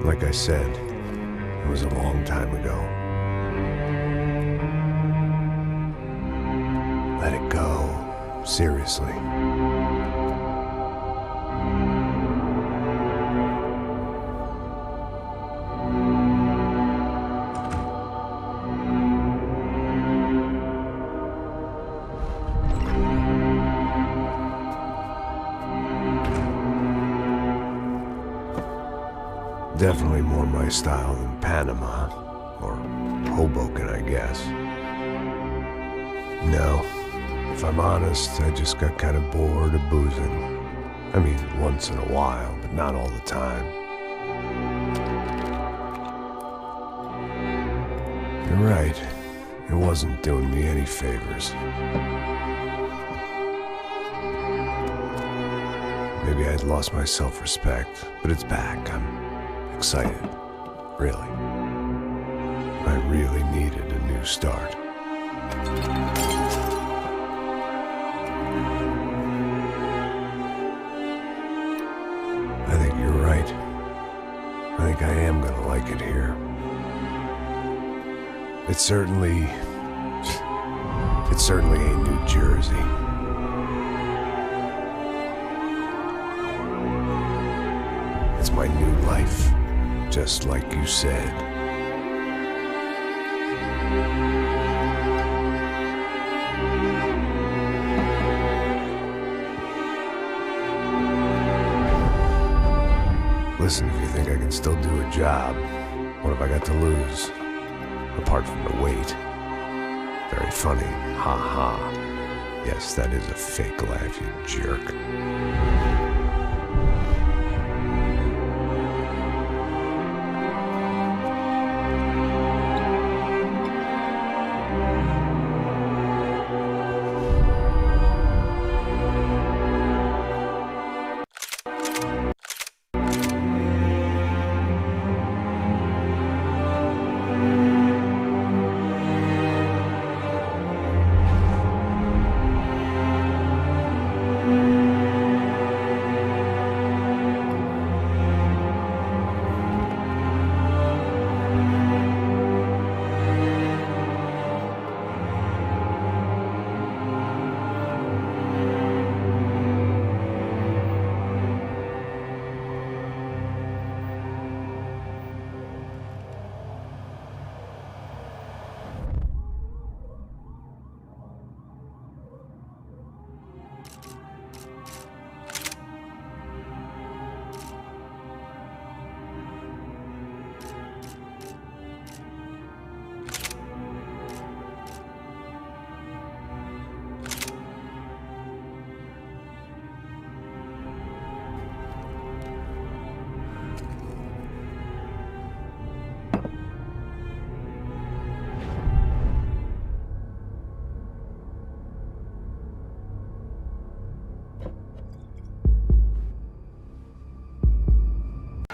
Like I said, it was a long time ago. Let it go. Seriously. Definitely more my style than Panama, or Hoboken, I guess. No, if I'm honest, I just got kind of bored of boozing. I mean, once in a while, but not all the time. You're right, it wasn't doing me any favors. Maybe I'd lost my self-respect, but it's back. I'm excited, really. I really needed a new start. I think you're right. I think I am gonna like it here. It certainly ain't New Jersey. It's my new life. Just like you said. Listen, if you think I can still do a job, what have I got to lose? Apart from the weight. Very funny. Ha ha. Yes, that is a fake laugh, you jerk.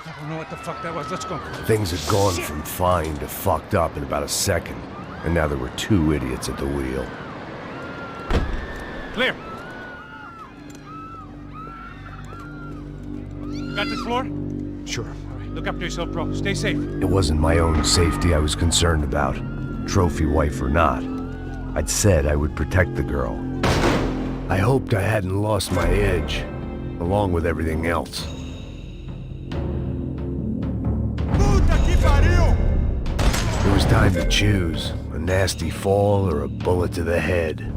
I don't know what the fuck that was. Let's go. Things had gone from fine to fucked up in about a second, and now there were two idiots at the wheel. Clear. You got this floor? Sure. All right, look after yourself, bro. Stay safe. It wasn't my own safety I was concerned about, trophy wife or not. I'd said I would protect the girl. I hoped I hadn't lost my edge, along with everything else. It was time to choose, a nasty fall or a bullet to the head.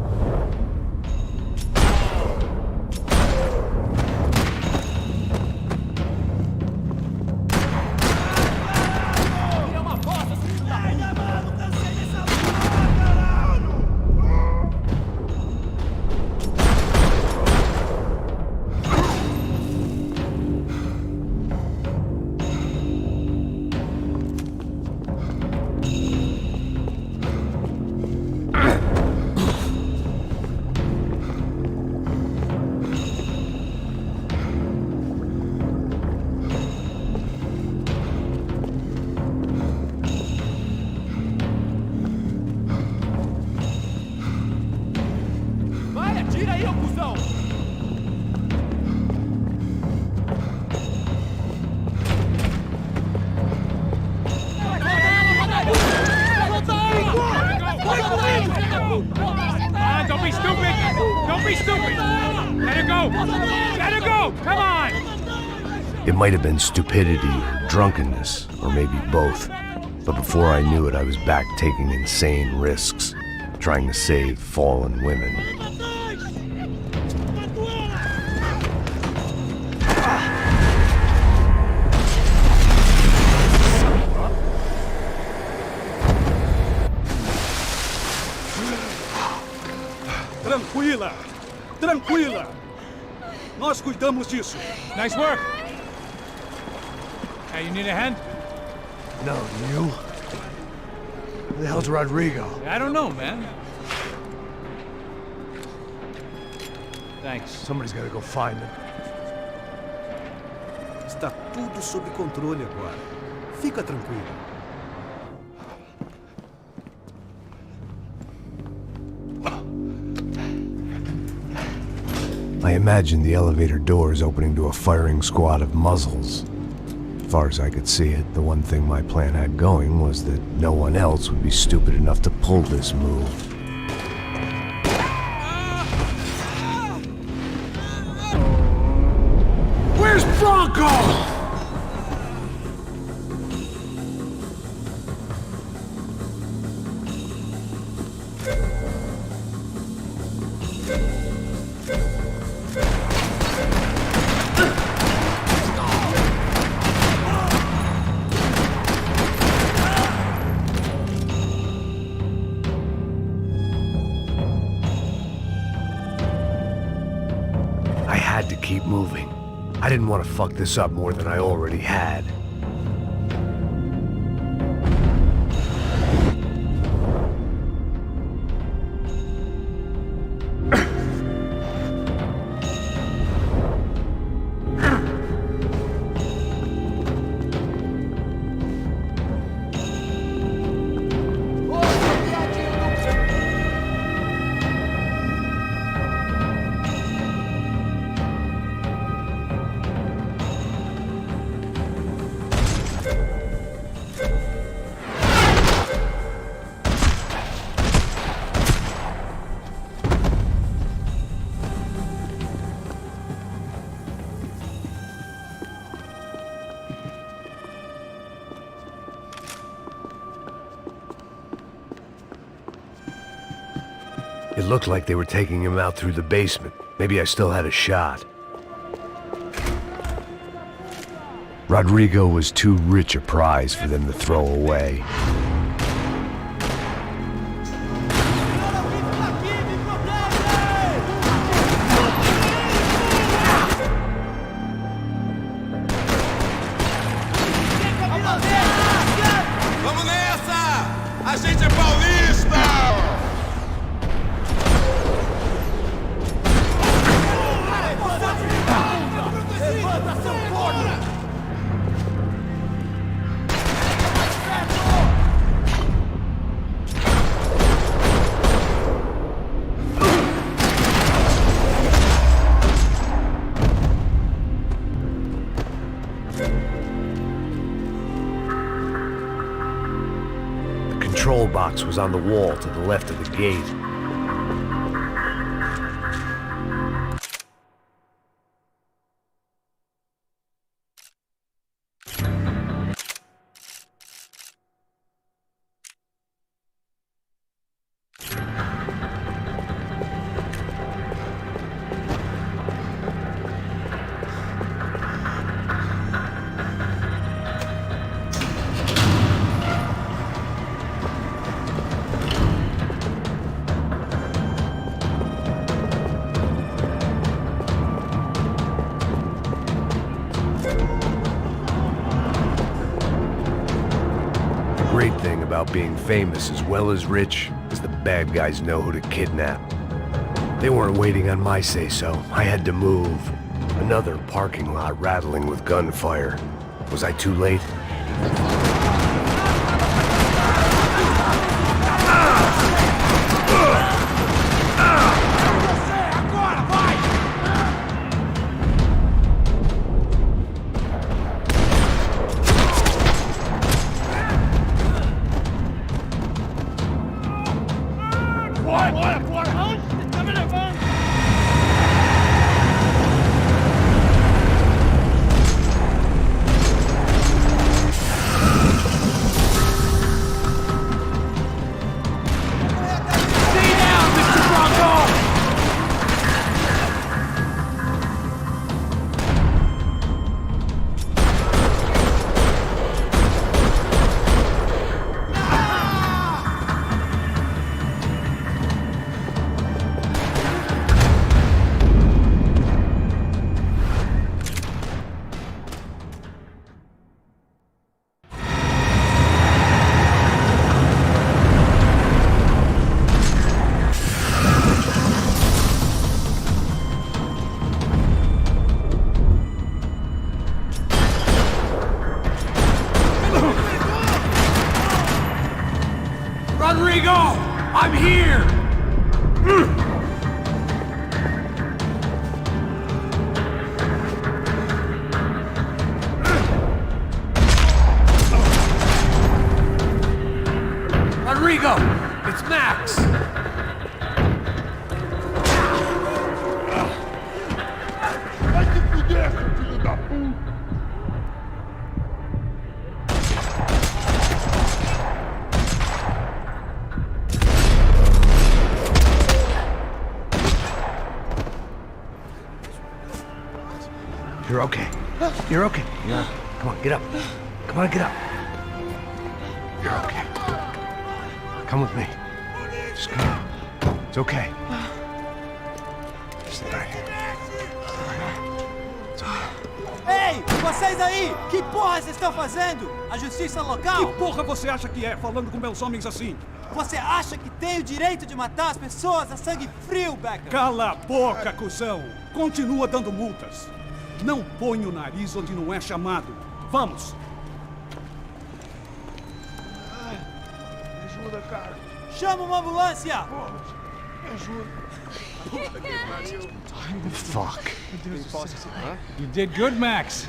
Let her go! Let her go! Come on! It might have been stupidity or drunkenness, or maybe both. But before I knew it, I was back taking insane risks, trying to save fallen women. Tranquila! Tranquila! Nós cuidamos disso. Nice work! Hey, you need a hand? No, you? Who the hell's Rodrigo? I don't know, man. Thanks. Somebody's gotta go find him. Está tudo sob controle agora. Fica tranquilo. I imagined the elevator doors opening to a firing squad of muzzles. As far as I could see it, the one thing my plan had going was that no one else would be stupid enough to pull this move. Where's Bronco? I had to keep moving. I didn't want to fuck this up more than I already had. It looked like they were taking him out through the basement. Maybe I still had a shot. Rodrigo was too rich a prize for them to throw away. Vamos nessa! A gente é paulista! The control box was on the wall to the left of the gate. The great thing about being famous as well as rich is the bad guys know who to kidnap. They weren't waiting on my say-so. I had to move. Another parking lot rattling with gunfire. Was I too late? I'm here! Rodrigo! It's Max! Vai se fuder, seu filho da puta! You're okay. You're okay. Yeah. Come on, get up. Come on, get up. You're okay. Come with me. Just come on. It's okay. Stay right here. Ei, vocês aí! Que porra vocês estão fazendo? A justiça Que local? porra você acha que é, falando com meus homens assim? Você acha que tem o direito de matar as pessoas a sangue frio, Becker? Cala a boca, cuzão! Continua dando multas. Não põe o nariz onde não é chamado. Vamos! Me ajuda, cara. Chama uma ambulância! Me ajuda. Fuck. You did good, Max.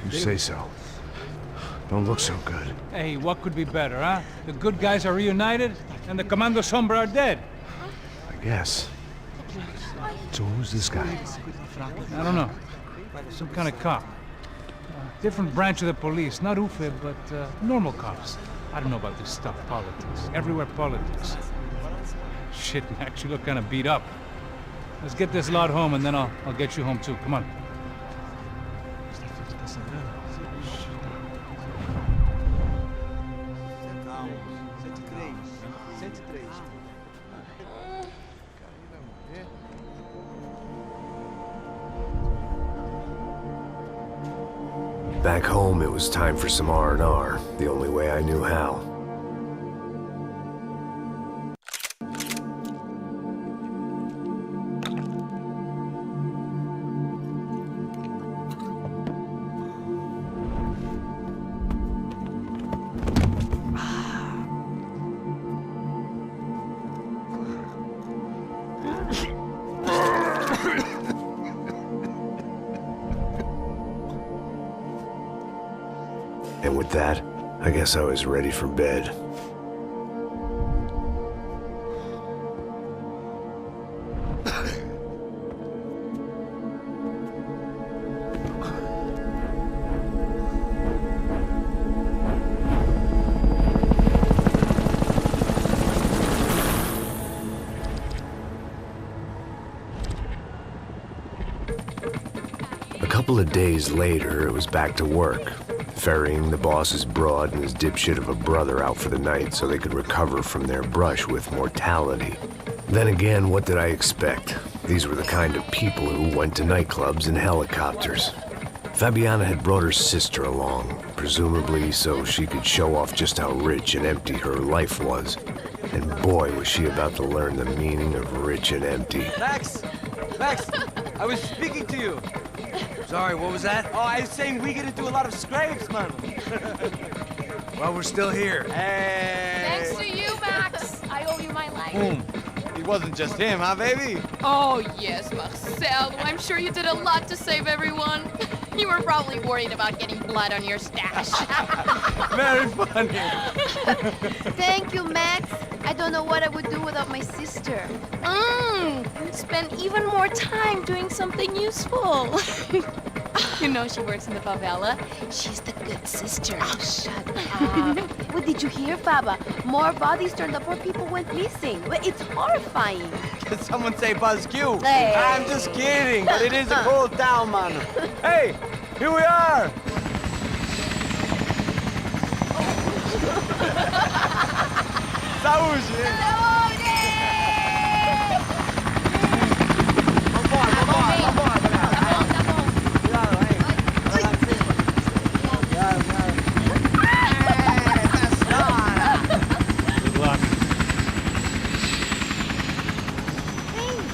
You say so. Don't look so good. Hey, what could be better, huh? The good guys are reunited, and the Commando Sombra are dead. I guess. So who's this guy? I don't know. Some kind of cop. Different branch of the police. Not UFE, but normal cops. I don't know about this stuff, politics. Everywhere politics. Shit, Max, you look kind of beat up. Let's get this lot home, and then I'll get you home too. Come on. Back home, it was time for some R&R, the only way I knew how. And with that, I guess I was ready for bed. A couple of days later, it was back to work. Ferrying the boss's broad and his dipshit of a brother out for the night so they could recover from their brush with mortality. Then again, what did I expect? These were the kind of people who went to nightclubs in helicopters. Fabiana had brought her sister along, presumably so she could show off just how rich and empty her life was. And boy, was she about to learn the meaning of rich and empty. Max! Max! I was speaking to you! Sorry, what was that? Oh, I was saying we get into a lot of scrapes, man. Well, we're still here. Hey! Thanks to you, Max. I owe you my life. Boom. It wasn't just him, huh, baby? Oh, yes, Marcel. I'm sure you did a lot to save everyone. You were probably worried about getting blood on your stash. Very funny. Thank you, Max. I don't know what I would do without my sister. Spend even more time doing something useful. You know she works in the favela. She's the good sister. Oh, shut up. What did you hear, Faba? More bodies turned up where people went missing. It's horrifying. Did someone say Buzz Q? Hey. I'm just kidding, but it is a cool town, man. Hey, here we are. Saúde!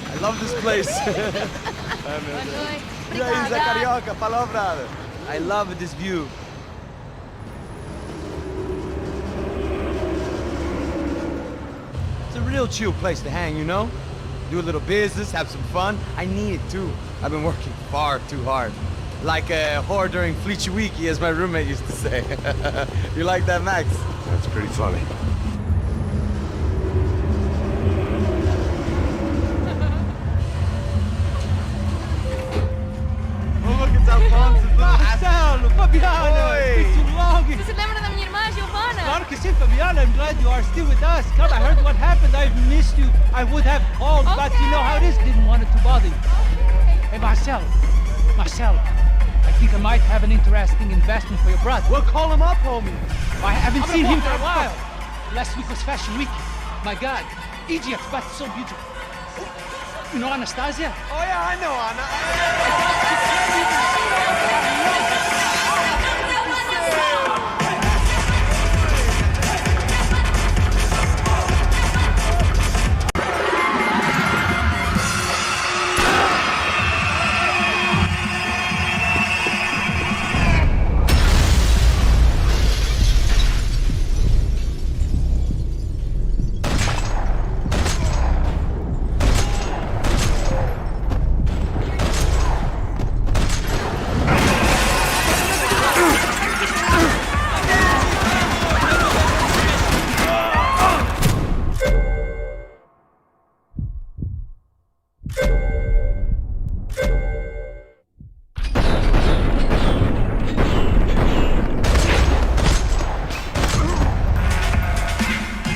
I love this place. E aí, Zé Carioca, palavra. I love this view. real chill place to hang, you know? Do a little business, have some fun. I need it too. I've been working far too hard. Like a whore during Fleechy Weeky, as my roommate used to say. You like that, Max? That's pretty funny. Oh, look, it's Alfonso's little Marcelo, Fabiana, Oi. it's too long. Você se lembra da minha irmã, Giovanna? Claro que sim, Fabiana. I'm glad you are still with us. Come, I heard what happened. I've missed you. I would have called, but you know how it is. Didn't want it to bother you. Hey, Marcelo. Marcelo, I think I might have an interesting investment for your brother. Well, call him up, homie. I haven't seen him for a while. Last week was Fashion Week. My God, Egypt, but so beautiful. You know Anastasia? Oh, yeah, I know, Anna.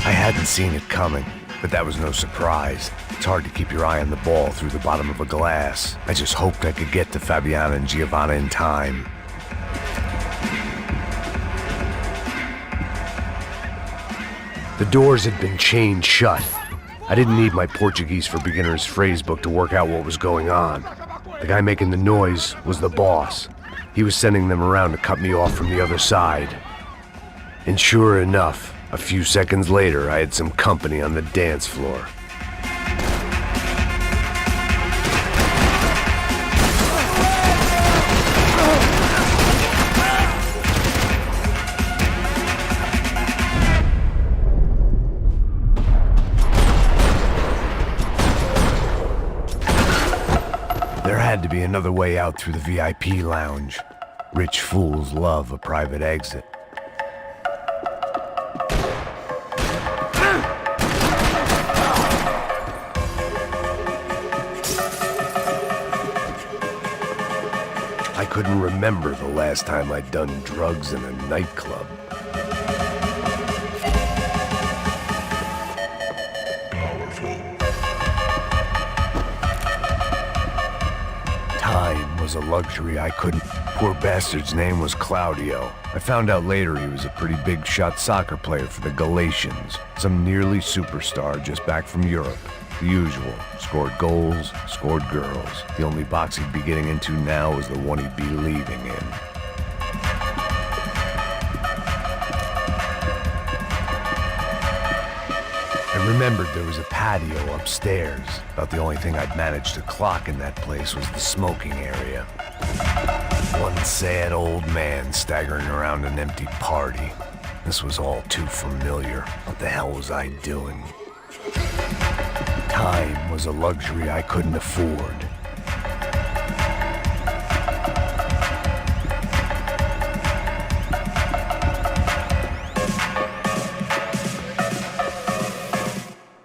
I hadn't seen it coming, but that was no surprise. It's hard to keep your eye on the ball through the bottom of a glass. I just hoped I could get to Fabiana and Giovanna in time. The doors had been chained shut. I didn't need my Portuguese for Beginners phrase book to work out what was going on. The guy making the noise was the boss. He was sending them around to cut me off from the other side. And sure enough, a few seconds later, I had some company on the dance floor. There had to be another way out through the VIP lounge. Rich fools love a private exit. I couldn't remember the last time I'd done drugs in a nightclub. Time was a luxury I couldn't. Poor bastard's name was Claudio. I found out later he was a pretty big shot soccer player for the Galatians, some nearly superstar just back from Europe. The usual. Scored goals, scored girls. The only box he'd be getting into now was the one he'd be leaving in. I remembered there was a patio upstairs. About the only thing I'd managed to clock in that place was the smoking area. One sad old man staggering around an empty party. This was all too familiar. What the hell was I doing? Time was a luxury I couldn't afford.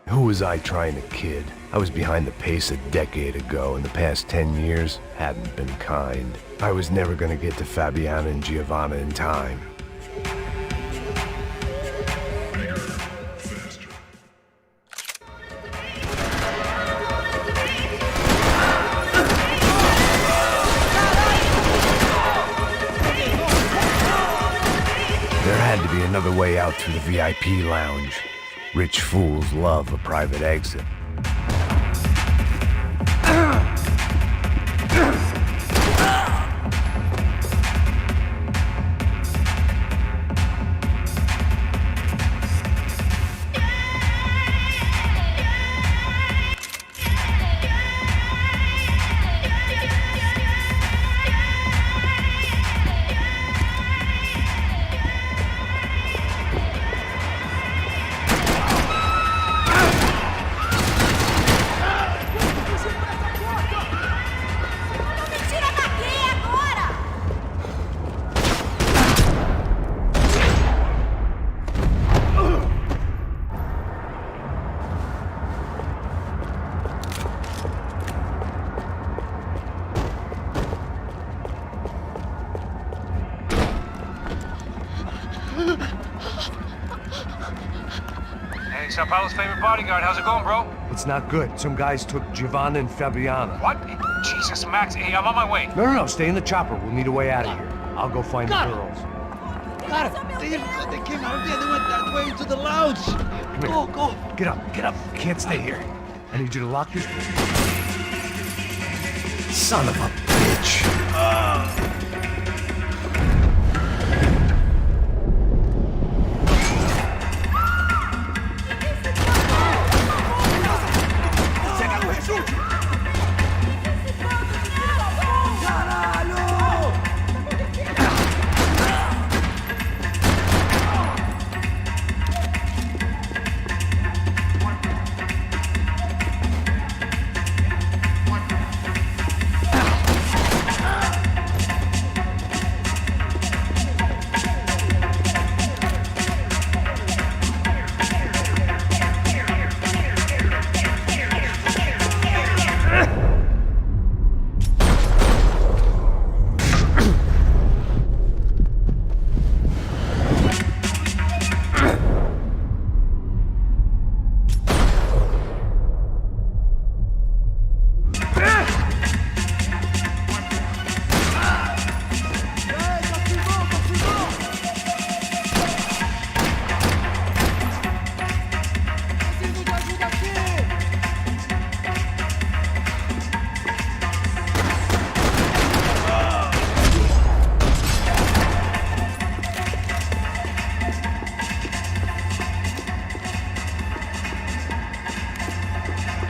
Who was I trying to kid? I was behind the pace a decade ago, and the past 10 years hadn't been kind. I was never gonna get to Fabiana and Giovanna in time. There had to be another way out through the VIP lounge. Rich fools love a private exit. Sao Paulo's favorite bodyguard. How's it going, bro? It's not good. Some guys took Giovanna and Fabiana. What? Jesus, Max. Hey, I'm on my way. No, stay in the chopper. We'll need a way out of here. I'll go find the girls. Got it. They came out there. They went that way into the lounge. Come here. Go. Get up. Can't stay here. I need you to lock this. Son of a bitch.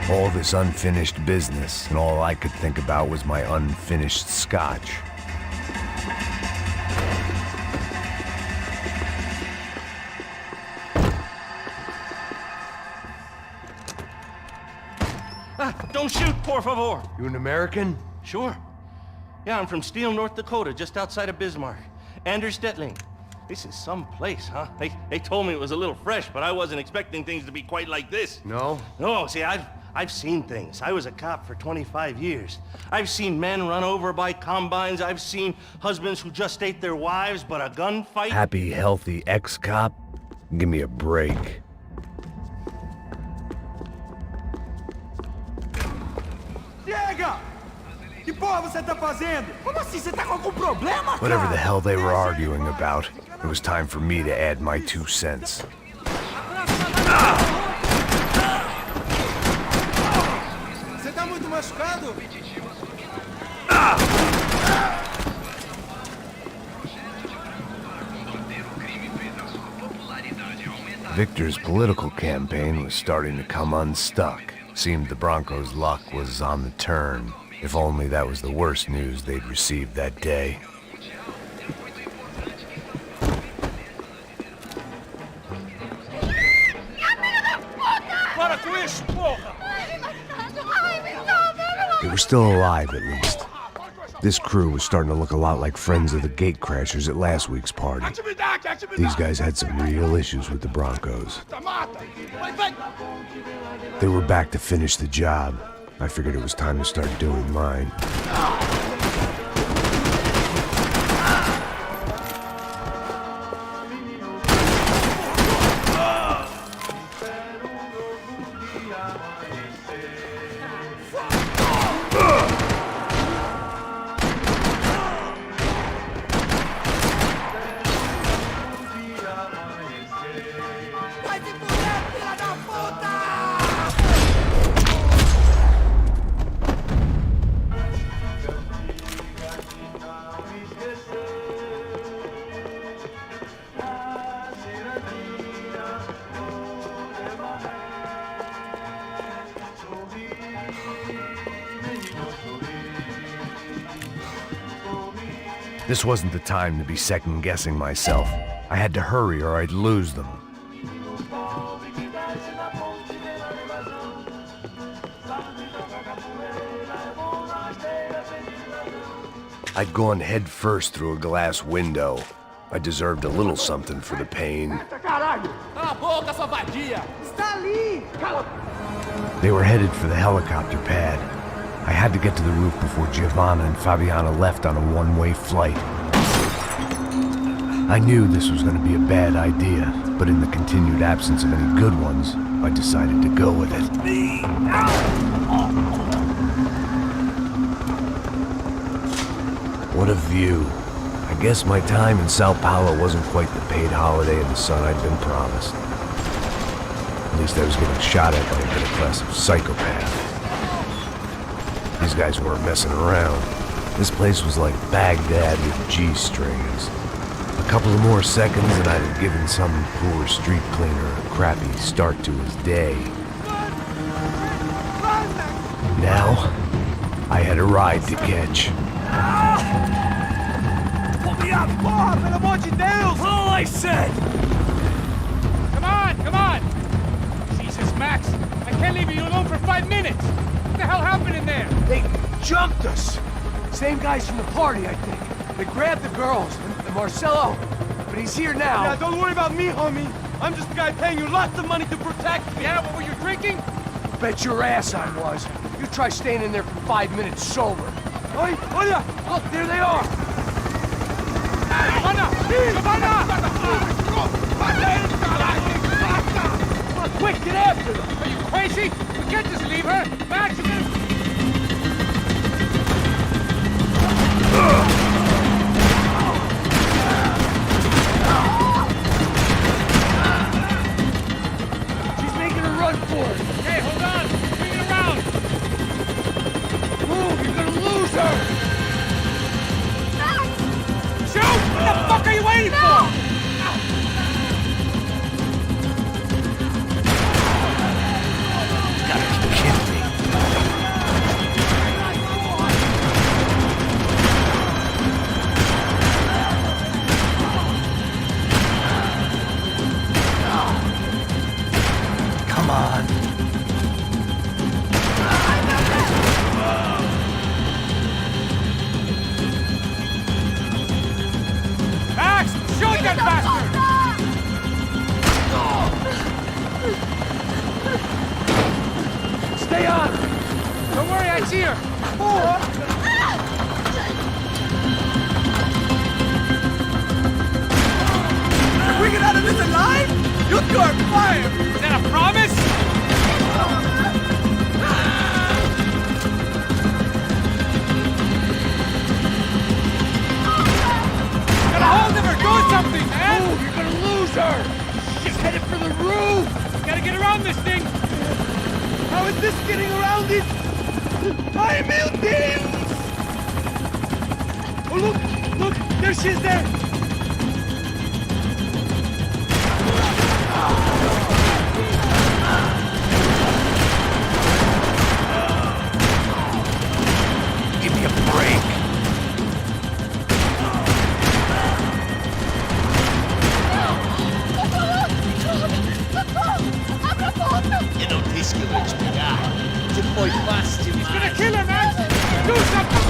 All this unfinished business, and all I could think about was my unfinished scotch. Don't shoot, por favor. You an American? Sure. Yeah, I'm from Steele, North Dakota, just outside of Bismarck. Anders Stetling. This is some place, huh? They told me it was a little fresh, but I wasn't expecting things to be quite like this. No? No, see, I've seen things. I was a cop for 25 years. I've seen men run over by combines. I've seen husbands who just ate their wives, but a gunfight... Happy, healthy ex-cop? Give me a break. Chega! Que porra você tá fazendo? Como assim? Você tá com algum problema, cara? Whatever the hell they were arguing about, it was time for me to add my 2 cents. Você tá muito machucado? Victor's political campaign was starting to come unstuck. Seemed the Broncos' luck was on the turn. If only that was the worst news they'd received that day. They were still alive, at least. This crew was starting to look a lot like friends of the gatecrashers at last week's party. These guys had some real issues with the Broncos. They were back to finish the job. I figured it was time to start doing mine. This wasn't the time to be second-guessing myself. I had to hurry or I'd lose them. I'd gone head first through a glass window. I deserved a little something for the pain. They were headed for the helicopter pad. I had to get to the roof before Giovanna and Fabiana left on a one-way flight. I knew this was going to be a bad idea. But in the continued absence of any good ones, I decided to go with it. What a view. I guess my time in Sao Paulo wasn't quite the paid holiday in the sun I'd been promised. At least I was getting shot at by a middle class of psychopath. These guys weren't messing around. This place was like Baghdad with G-strings. A couple of more seconds and I'd have given some poor street cleaner a crappy start to his day. Now, I had a ride to catch. Pull me up, Bob, and I want you down! All I said! Come on! Jesus, Max, I can't leave you alone for 5 minutes! What the hell happened in there? They jumped us! Same guys from the party, I think. They grabbed the girls, and Marcelo, but he's here now. Yeah, don't worry about me, homie. I'm just the guy paying you lots of money to protect me. Yeah, what were you drinking? Bet your ass I was. You try staying in there for 5 minutes sober. Oi, Olia! Look, there they are! Giovanna! Quick, get after them! Are you crazy? We can't just leave her! Max, you gotta... She's making a run for it! Hey, hold on! Bring it around! Move, you're gonna lose her! Shoot! What the fuck are you waiting for? Come on. Max! Shoot that bastard! Stay on! Don't worry, I see her! If we get out of this alive, you two are fired! Is that a promise? Gotta hold him or do something, man! Move, you're gonna lose her! She's headed for the roof! Gotta get around this thing! How is this getting around it? Ay, meu Deus! Oh, look! There she is there! Give me a break! Eu não disse que eu ia te pegar. Você foi fácil demais. He's gonna kill her, Max! Do something!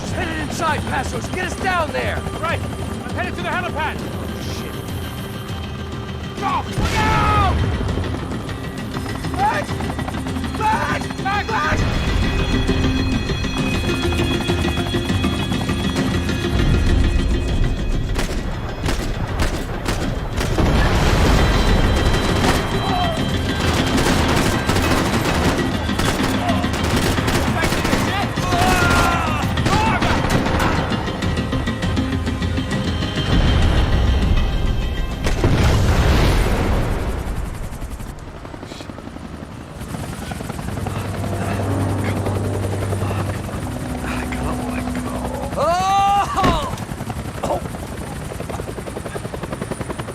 She's headed inside, Passos! Get us down there! Right! I'm headed to the helipad! Shit! Drop! Look out! Max!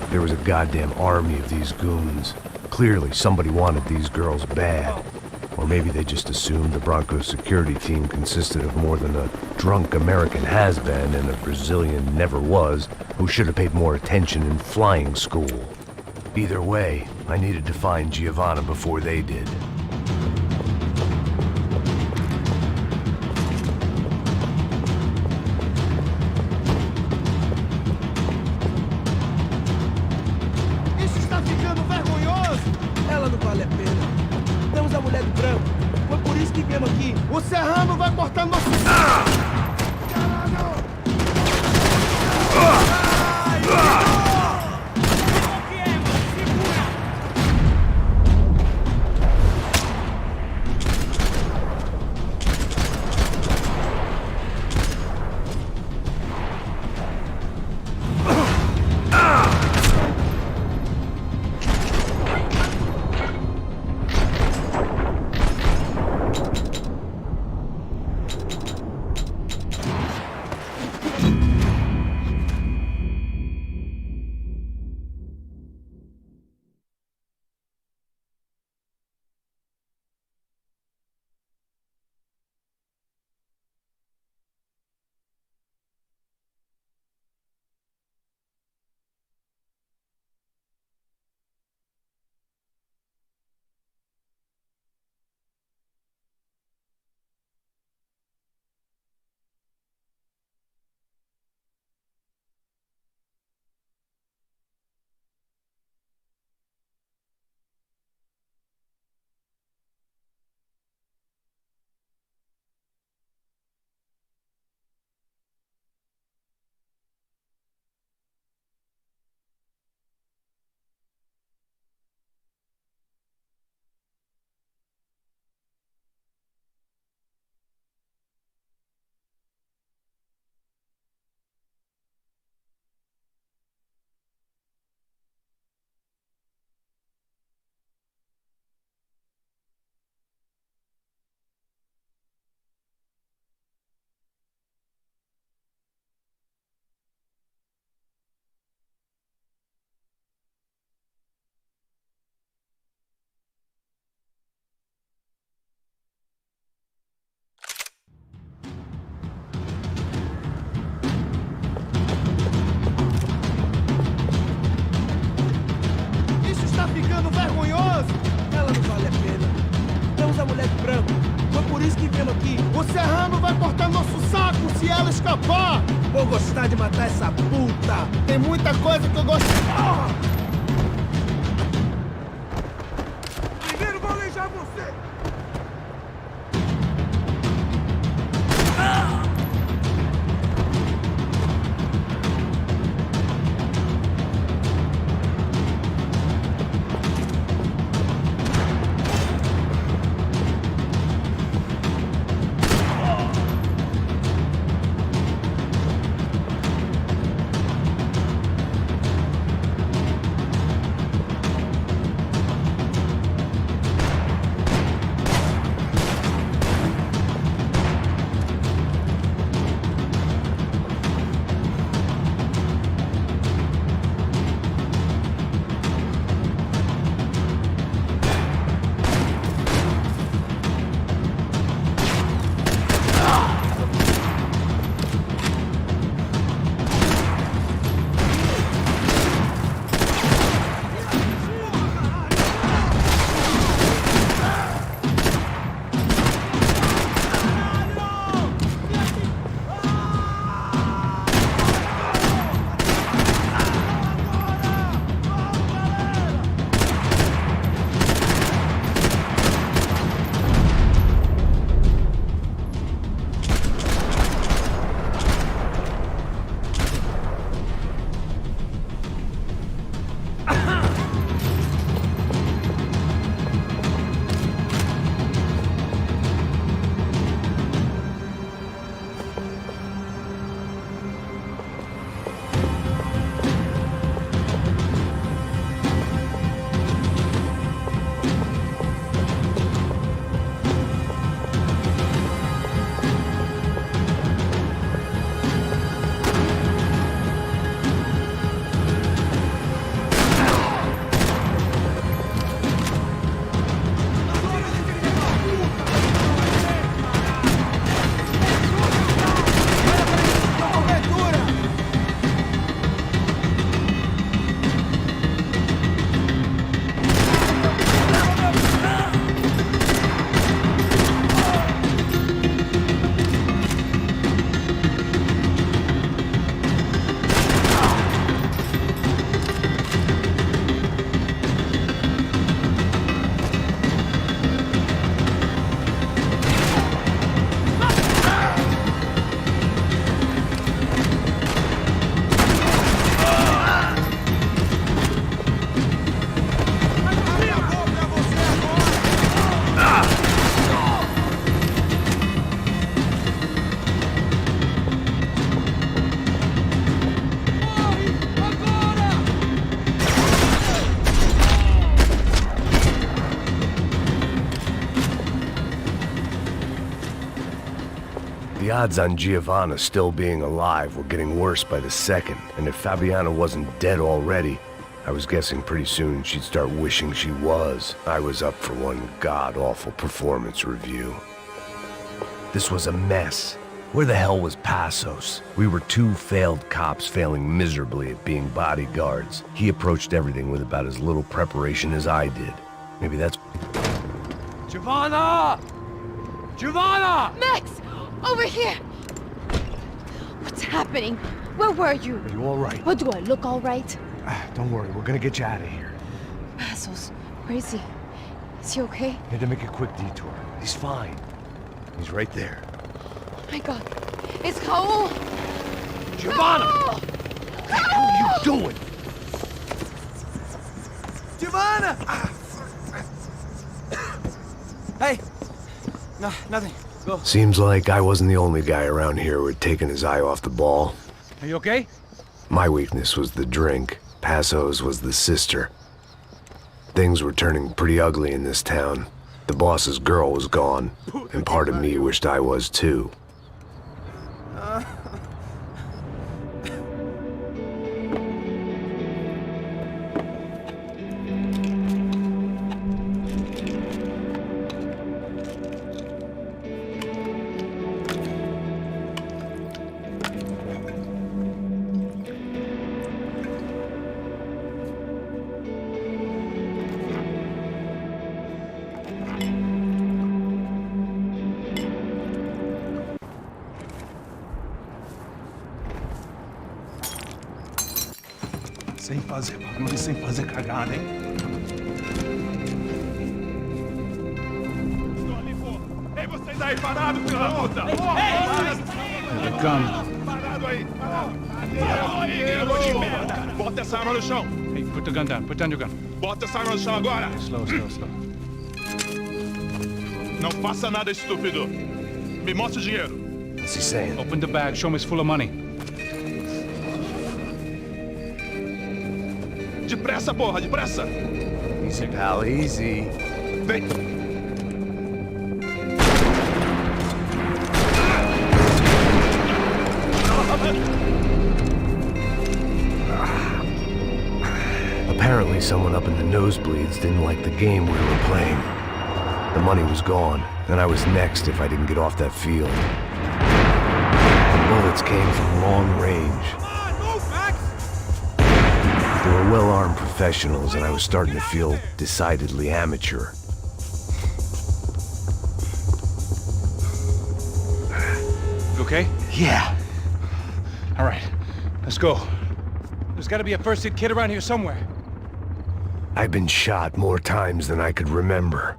There was a goddamn army of these goons. Clearly, somebody wanted these girls bad. Or maybe they just assumed the Broncos security team consisted of more than a drunk American has-been and a Brazilian never-was who should have paid more attention in flying school. Either way, I needed to find Giovanna before they did. Isso está ficando vergonhoso! Ela não vale a pena. Temos a mulher do branco. Foi por isso que viemos aqui. O serrano vai cortar nosso... Caralho! Isso está ficando vergonhoso! Ela não vale a pena. Temos a mulher de branco. Foi por isso que viemos aqui. O Serrano vai cortar nosso saco se ela escapar! Vou gostar de matar essa puta! Tem muita coisa que eu gosto... Primeiro vou aleijar você! The odds on Giovanna still being alive were getting worse by the second, and if Fabiana wasn't dead already, I was guessing pretty soon she'd start wishing she was. I was up for one god-awful performance review. This was a mess. Where the hell was Passos? We were two failed cops failing miserably at being bodyguards. He approached everything with about as little preparation as I did. Maybe that's... Giovanna! Giovanna! Max! Over here! What's happening? Where were you? Are you all right? What, do I look all right? Don't worry, we're gonna get you out of here. Passos, where is he? Is he okay? Had to make a quick detour. He's fine. He's right there. Oh my God. It's Raul! Giovanna! Raul! What the hell are you doing? Giovanna! Hey! No, nothing. Go. Seems like I wasn't the only guy around here who had taken his eye off the ball. Are you okay? My weakness was the drink. Passos was the sister. Things were turning pretty ugly in this town. The boss's girl was gone, and part of me wished I was too. Sem fazer cagada, hein? Estou ali, pô! Ei, vocês aí, parados, filho da puta! Here they come. Parado aí! Bota essa arma no chão! Hey, put the gun down. Put down your gun. Bota essa arma no chão agora! Slow, slow, slow. Não faça nada, estúpido! Me mostre o dinheiro! What's he saying? Open the bag. Show me it's full of money. Depressa, porra, depressa! Easy, pal, easy. Vem! Apparently someone up in the nosebleeds didn't like the game we were playing. The money was gone, and I was next if I didn't get off that field. The bullets came from long range. They were well-armed professionals, and I was starting to feel decidedly amateur. You okay? Yeah. All right. Let's go. There's got to be a first-aid kit around here somewhere. I've been shot more times than I could remember.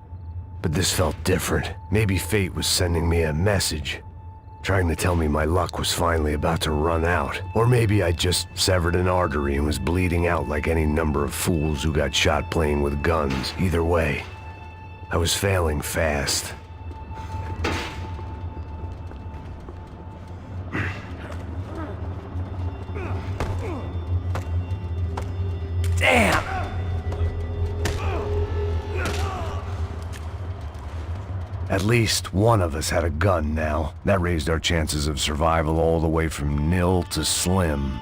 But this felt different. Maybe fate was sending me a message, trying to tell me my luck was finally about to run out. Or maybe I just severed an artery and was bleeding out like any number of fools who got shot playing with guns. Either way, I was failing fast. Damn! At least one of us had a gun now. That raised our chances of survival all the way from nil to slim.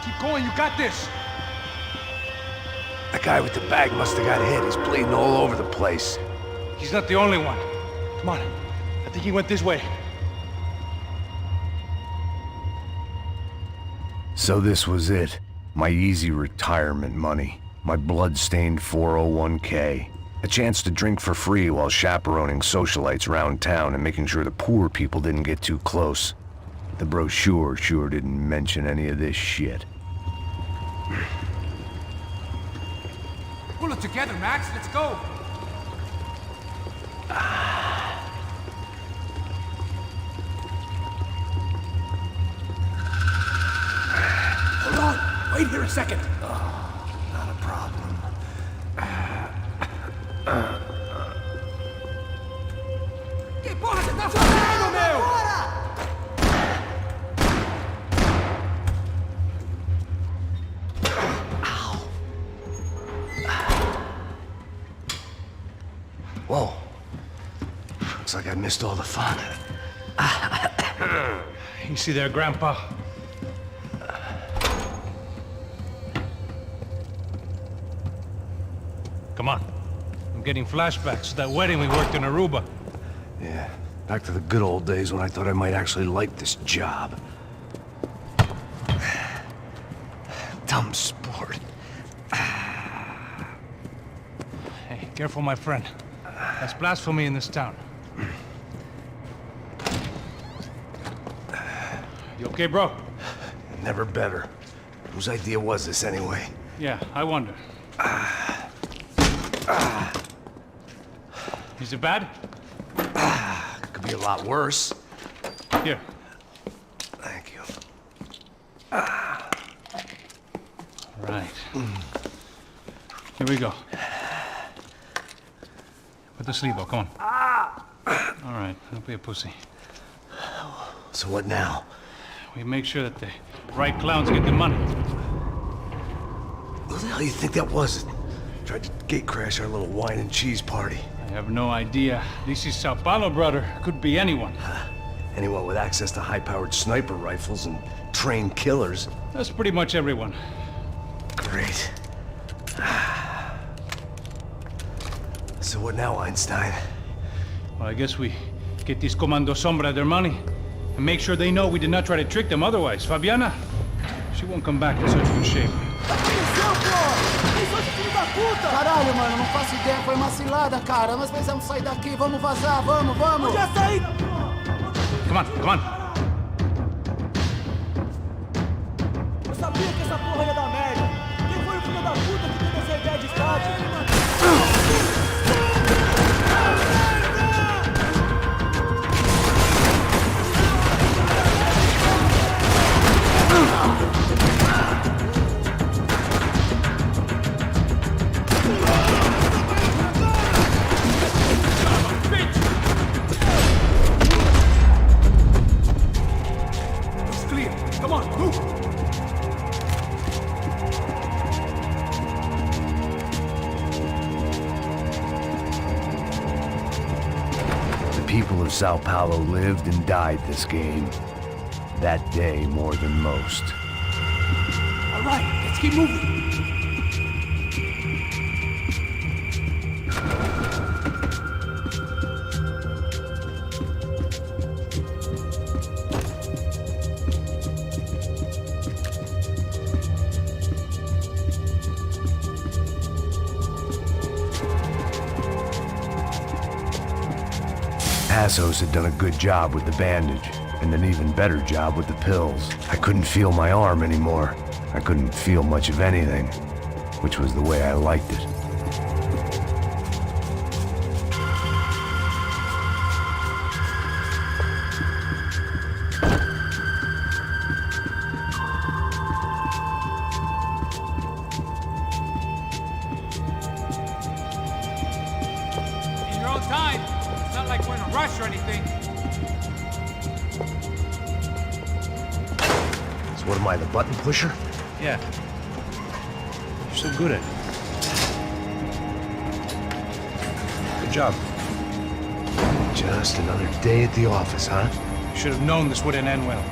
Keep going. You got this. The guy with the bag must have got hit. He's bleeding all over the place. He's not the only one. Come on. I think he went this way. So this was it. My easy retirement money. My blood-stained 401k. A chance to drink for free while chaperoning socialites around town and making sure the poor people didn't get too close. The brochure sure didn't mention any of this shit. Pull it together, Max. Let's go. Hold on. Wait here a second. Not a problem. Que porra você tá fazendo, meu? Ow. like I missed all the fun. Easy there, Grandpa. Come on. I'm getting flashbacks to that wedding we worked in Aruba. Yeah, back to the good old days when I thought I might actually like this job. Dumb sport. Hey, careful, my friend. That's blasphemy in this town. You okay, bro? Never better. Whose idea was this anyway? Yeah, I wonder. Is it bad? Could be a lot worse. Here. Thank you. Right. Here we go. Put the sleeve on, come on. All right, don't be a pussy. So what now? We make sure that the right clowns get the money. Who the hell do you think that was? Tried to gate crash our little wine and cheese party. I have no idea. This is Sao Paulo, brother. Could be anyone. Anyone with access to high-powered sniper rifles and trained killers. That's pretty much everyone. Great. So what now, Einstein? Well, I guess we get these Comando Sombra their money and make sure they know we did not try to trick them otherwise. Fabiana, she won't come back in such good shape. Caralho, mano, não faço ideia, foi uma cilada, cara. Nós precisamos sair daqui, vamos vazar, vamos! Onde é sair? Come on, come on. Eu sabia que essa porra ia dar merda. Quem foi o filho da puta que teve essa ideia de estádio? People of Sao Paulo lived and died this game. That day more than most. All right, let's keep moving. Passos had done a good job with the bandage, and an even better job with the pills. I couldn't feel my arm anymore. I couldn't feel much of anything, which was the way I liked it. In your own time. It's not like we're in a rush or anything. So what am I, the button pusher? Yeah. You're so good at it. Good job. Just another day at the office, huh? You should have known this wouldn't end well.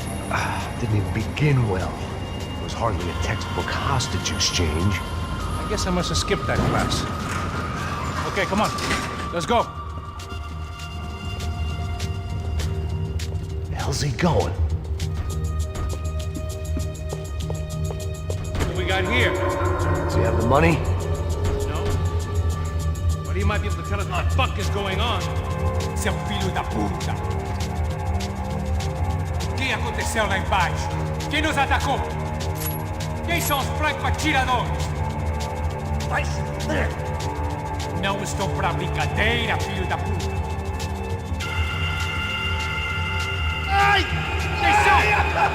Didn't even begin well. It was hardly a textbook hostage exchange. I guess I must have skipped that class. Okay, come on. Let's go. How's he going? What do we got here? Does he have the money? No. But he might be able to tell us what the fuck is going on. Seu filho da puta! O que aconteceu lá embaixo? Quem nos atacou? Quem são os franco-atiradores? Vai se fuder! Não estou pra brincadeira, filho da puta! Ai! Quem são?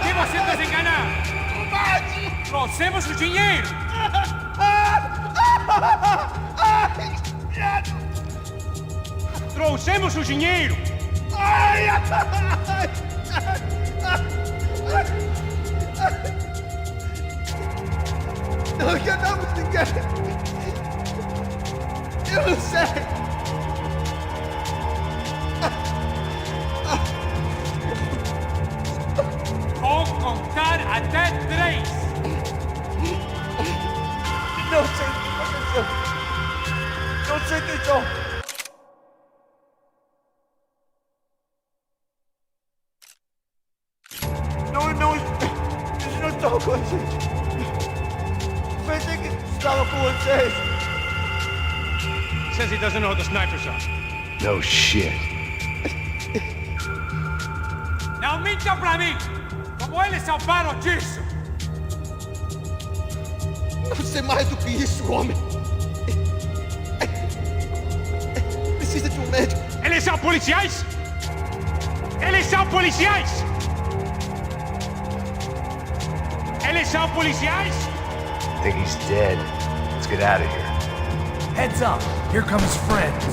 Quem você tenta enganar? Covarde! Trouxemos o dinheiro! Trouxemos o dinheiro! Ai! Não enganamos ninguém! Eu não sei! Até 3! Não sei o que aconteceu. Não sei quem são. Eles não estão com a gente. Pensei que estava com vocês. Says he doesn't know who the snipers are. No shit. Não minta pra mim! Como eles salvaram disso! Não sei mais do que isso, homem. Precisa de um médico. Eles são policiais? Eles são policiais? Eles são policiais? I think he's dead. Let's get out of here. Heads up! Here come his friends.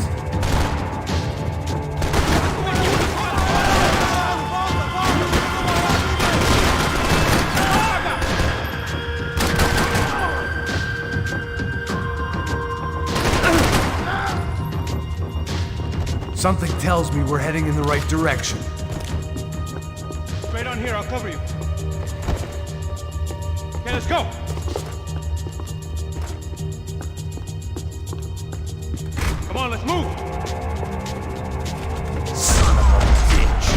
Something tells me we're heading in the right direction. Straight on here, I'll cover you. Okay, let's go! Come on, let's move! Son of a bitch!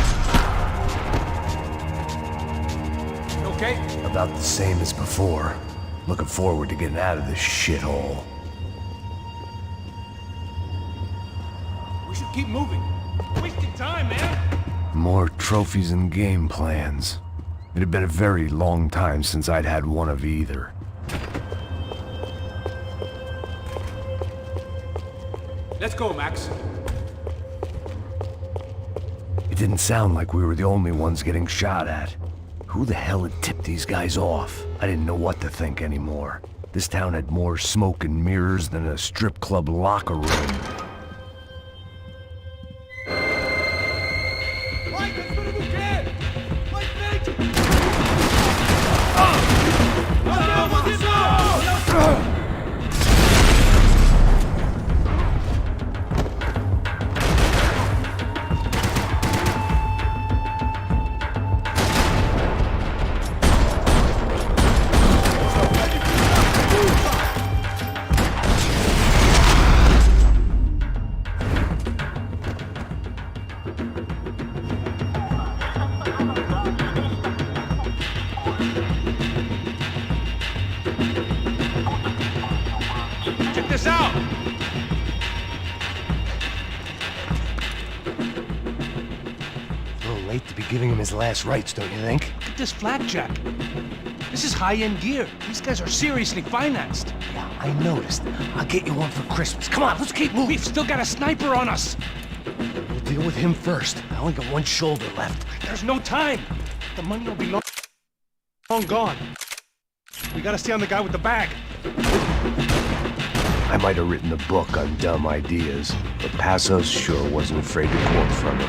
You okay? About the same as before. Looking forward to getting out of this shithole. We should keep moving. Wasting time, man! More trophies and game plans. It had been a very long time since I'd had one of either. Let's go, Max. It didn't sound like we were the only ones getting shot at. Who the hell had tipped these guys off? I didn't know what to think anymore. This town had more smoke and mirrors than a strip club locker room. Check this out! A little late to be giving him his last rites, don't you think? Look at this flakjack. This is high-end gear. These guys are seriously financed. Yeah, I noticed. I'll get you one for Christmas. Come on, let's keep moving. We've still got a sniper on us. We'll deal with him first. I only got one shoulder left. There's no time. The money will be long gone. We gotta stay on the guy with the bag. I might have written a book on dumb ideas, but Passos sure wasn't afraid to quote from it.